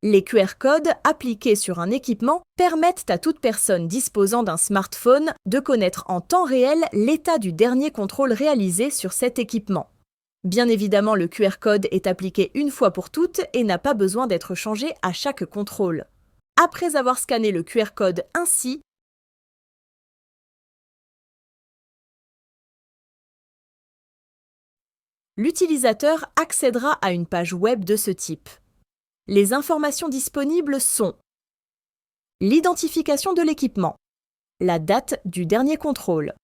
Les QR codes appliqués sur un équipement permettent à toute personne disposant d'un smartphone de connaître en temps réel l'état du dernier contrôle réalisé sur cet équipement. Bien évidemment, le QR code est appliqué une fois pour toutes et n'a pas besoin d'être changé à chaque contrôle. Après avoir scanné le QR code ainsi, l'utilisateur accédera à une page web de ce type. Les informations disponibles sont l'identification de l'équipement, la date du dernier contrôle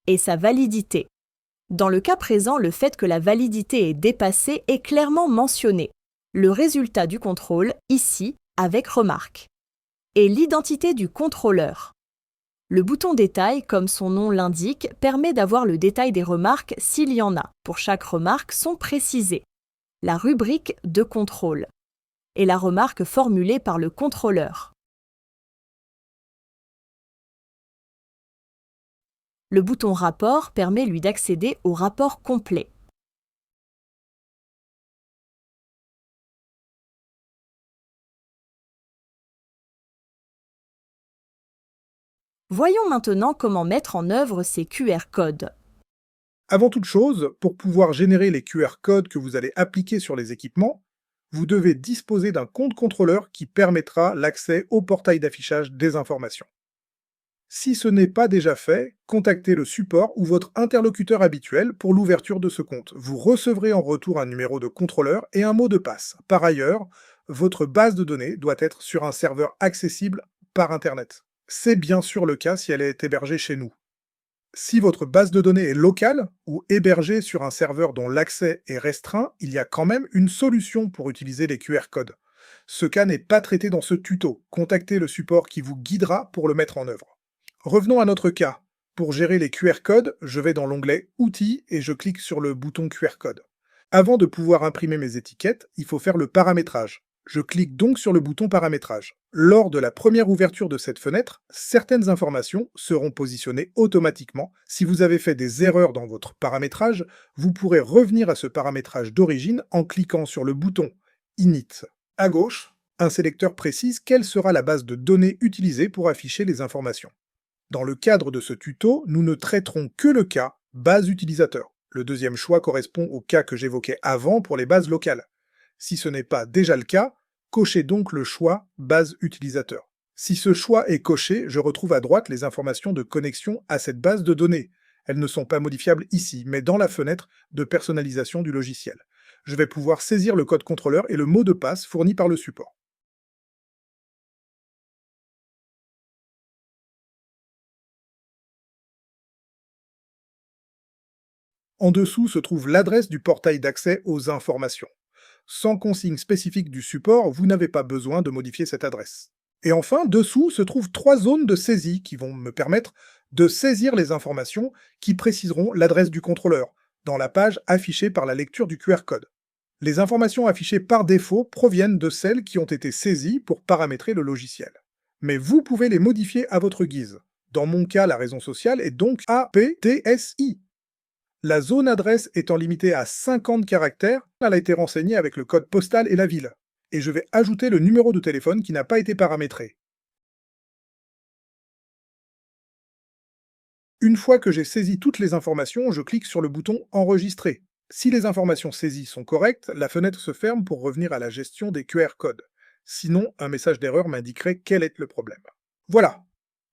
et sa validité. Dans le cas présent, le fait que la validité est dépassée est clairement mentionné. Le résultat du contrôle, ici, avec remarque. Et l'identité du contrôleur. Le bouton détail, comme son nom l'indique, permet d'avoir le détail des remarques s'il y en a. Pour chaque remarque sont précisées la rubrique de contrôle et la remarque formulée par le contrôleur. Le bouton rapport permet lui d'accéder au rapport complet. Voyons maintenant comment mettre en œuvre ces QR codes. Avant toute chose, pour pouvoir générer les QR codes que vous allez appliquer sur les équipements, vous devez disposer d'un compte contrôleur qui permettra l'accès au portail d'affichage des informations. Si ce n'est pas déjà fait, contactez le support ou votre interlocuteur habituel pour l'ouverture de ce compte. Vous recevrez en retour un numéro de contrôleur et un mot de passe. Par ailleurs, votre base de données doit être sur un serveur accessible par Internet. C'est bien sûr le cas si elle est hébergée chez nous. Si votre base de données est locale ou hébergée sur un serveur dont l'accès est restreint, il y a quand même une solution pour utiliser les QR codes. Ce cas n'est pas traité dans ce tuto. Contactez le support qui vous guidera pour le mettre en œuvre. Revenons à notre cas. Pour gérer les QR codes, je vais dans l'onglet Outils et je clique sur le bouton QR code. Avant de pouvoir imprimer mes étiquettes, il faut faire le paramétrage. Je clique donc sur le bouton paramétrage. Lors de la première ouverture de cette fenêtre, certaines informations seront positionnées automatiquement. Si vous avez fait des erreurs dans votre paramétrage, vous pourrez revenir à ce paramétrage d'origine en cliquant sur le bouton Init. À gauche, un sélecteur précise quelle sera la base de données utilisée pour afficher les informations. Dans le cadre de ce tuto, nous ne traiterons que le cas base utilisateur. Le deuxième choix correspond au cas que j'évoquais avant pour les bases locales. Si ce n'est pas déjà le cas, cochez donc le choix base utilisateur. Si ce choix est coché, je retrouve à droite les informations de connexion à cette base de données. Elles ne sont pas modifiables ici, mais dans la fenêtre de personnalisation du logiciel. Je vais pouvoir saisir le code contrôleur et le mot de passe fourni par le support. En dessous se trouve l'adresse du portail d'accès aux informations. Sans consigne spécifique du support, vous n'avez pas besoin de modifier cette adresse. Et enfin, dessous se trouvent 3 zones de saisie qui vont me permettre de saisir les informations qui préciseront l'adresse du contrôleur, dans la page affichée par la lecture du QR code. Les informations affichées par défaut proviennent de celles qui ont été saisies pour paramétrer le logiciel. Mais vous pouvez les modifier à votre guise. Dans mon cas, la raison sociale est donc APTSI. La zone adresse étant limitée à 50 caractères, elle a été renseignée avec le code postal et la ville. Et je vais ajouter le numéro de téléphone qui n'a pas été paramétré. Une fois que j'ai saisi toutes les informations, je clique sur le bouton Enregistrer. Si les informations saisies sont correctes, la fenêtre se ferme pour revenir à la gestion des QR codes. Sinon, un message d'erreur m'indiquerait quel est le problème. Voilà,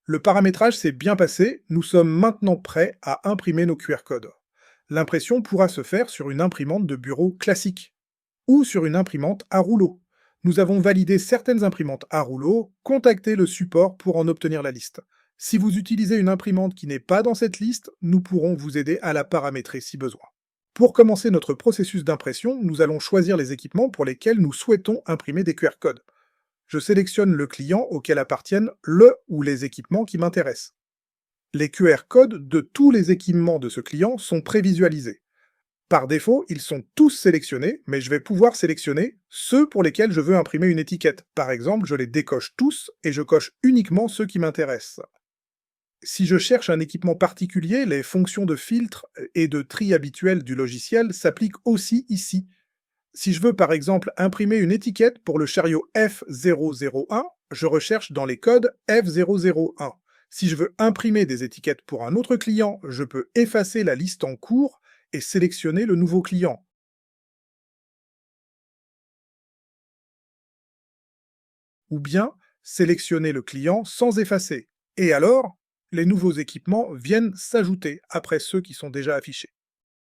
le paramétrage s'est bien passé, nous sommes maintenant prêts à imprimer nos QR codes. L'impression pourra se faire sur une imprimante de bureau classique ou sur une imprimante à rouleau. Nous avons validé certaines imprimantes à rouleau, contactez le support pour en obtenir la liste. Si vous utilisez une imprimante qui n'est pas dans cette liste, nous pourrons vous aider à la paramétrer si besoin. Pour commencer notre processus d'impression, nous allons choisir les équipements pour lesquels nous souhaitons imprimer des QR codes. Je sélectionne le client auquel appartiennent le ou les équipements qui m'intéressent. Les QR codes de tous les équipements de ce client sont prévisualisés. Par défaut, ils sont tous sélectionnés, mais je vais pouvoir sélectionner ceux pour lesquels je veux imprimer une étiquette. Par exemple, je les décoche tous et je coche uniquement ceux qui m'intéressent. Si je cherche un équipement particulier, les fonctions de filtre et de tri habituelles du logiciel s'appliquent aussi ici. Si je veux par exemple imprimer une étiquette pour le chariot F001, je recherche dans les codes F001. Si je veux imprimer des étiquettes pour un autre client, je peux effacer la liste en cours et sélectionner le nouveau client. Ou bien sélectionner le client sans effacer. Et alors, les nouveaux équipements viennent s'ajouter après ceux qui sont déjà affichés.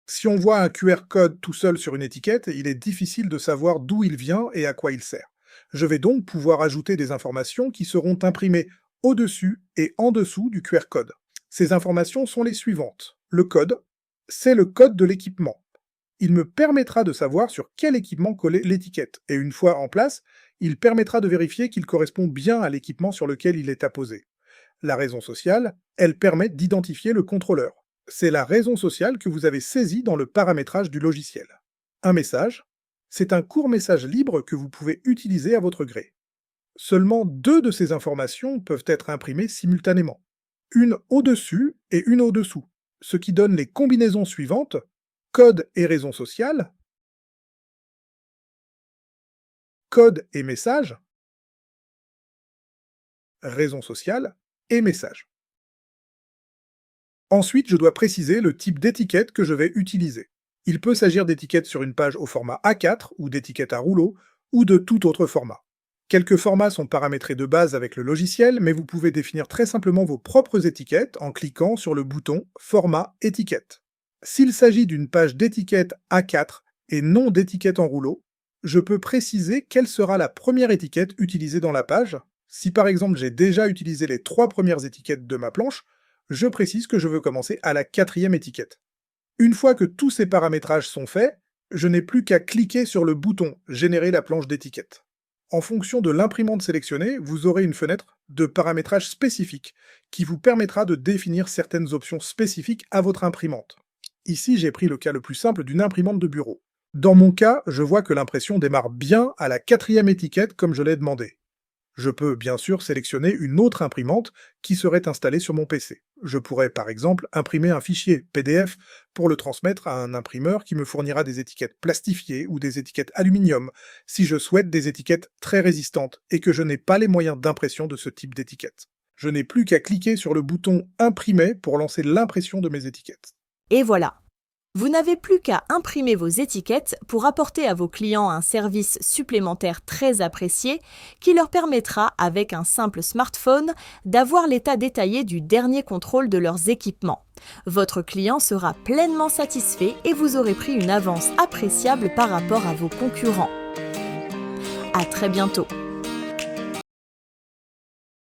Si on voit un QR code tout seul sur une étiquette, il est difficile de savoir d'où il vient et à quoi il sert. Je vais donc pouvoir ajouter des informations qui seront imprimées au-dessus et en dessous du QR code. Ces informations sont les suivantes. Le code, c'est le code de l'équipement. Il me permettra de savoir sur quel équipement coller l'étiquette, et une fois en place, il permettra de vérifier qu'il correspond bien à l'équipement sur lequel il est apposé. La raison sociale, elle permet d'identifier le contrôleur. C'est la raison sociale que vous avez saisie dans le paramétrage du logiciel. Un message, c'est un court message libre que vous pouvez utiliser à votre gré. Seulement 2 de ces informations peuvent être imprimées simultanément. Une au-dessus et une au-dessous, ce qui donne les combinaisons suivantes: code et raison sociale, code et message, raison sociale et message. Ensuite, je dois préciser le type d'étiquette que je vais utiliser. Il peut s'agir d'étiquettes sur une page au format A4 ou d'étiquettes à rouleau, ou de tout autre format. Quelques formats sont paramétrés de base avec le logiciel, mais vous pouvez définir très simplement vos propres étiquettes en cliquant sur le bouton Format étiquette. S'il s'agit d'une page d'étiquette A4 et non d'étiquette en rouleau, je peux préciser quelle sera la première étiquette utilisée dans la page. Si par exemple j'ai déjà utilisé les 3 premières étiquettes de ma planche, je précise que je veux commencer à la 4e étiquette. Une fois que tous ces paramétrages sont faits, je n'ai plus qu'à cliquer sur le bouton « Générer la planche d'étiquette ». En fonction de l'imprimante sélectionnée, vous aurez une fenêtre de paramétrage spécifique qui vous permettra de définir certaines options spécifiques à votre imprimante. Ici, j'ai pris le cas le plus simple d'une imprimante de bureau. Dans mon cas, je vois que l'impression démarre bien à la 4e étiquette comme je l'ai demandé. Je peux bien sûr sélectionner une autre imprimante qui serait installée sur mon PC. Je pourrais par exemple imprimer un fichier PDF pour le transmettre à un imprimeur qui me fournira des étiquettes plastifiées ou des étiquettes aluminium si je souhaite des étiquettes très résistantes et que je n'ai pas les moyens d'impression de ce type d'étiquette. Je n'ai plus qu'à cliquer sur le bouton Imprimer pour lancer l'impression de mes étiquettes. Et voilà! Vous n'avez plus qu'à imprimer vos étiquettes pour apporter à vos clients un service supplémentaire très apprécié qui leur permettra, avec un simple smartphone, d'avoir l'état détaillé du dernier contrôle de leurs équipements. Votre client sera pleinement satisfait et vous aurez pris une avance appréciable par rapport à vos concurrents. À très bientôt!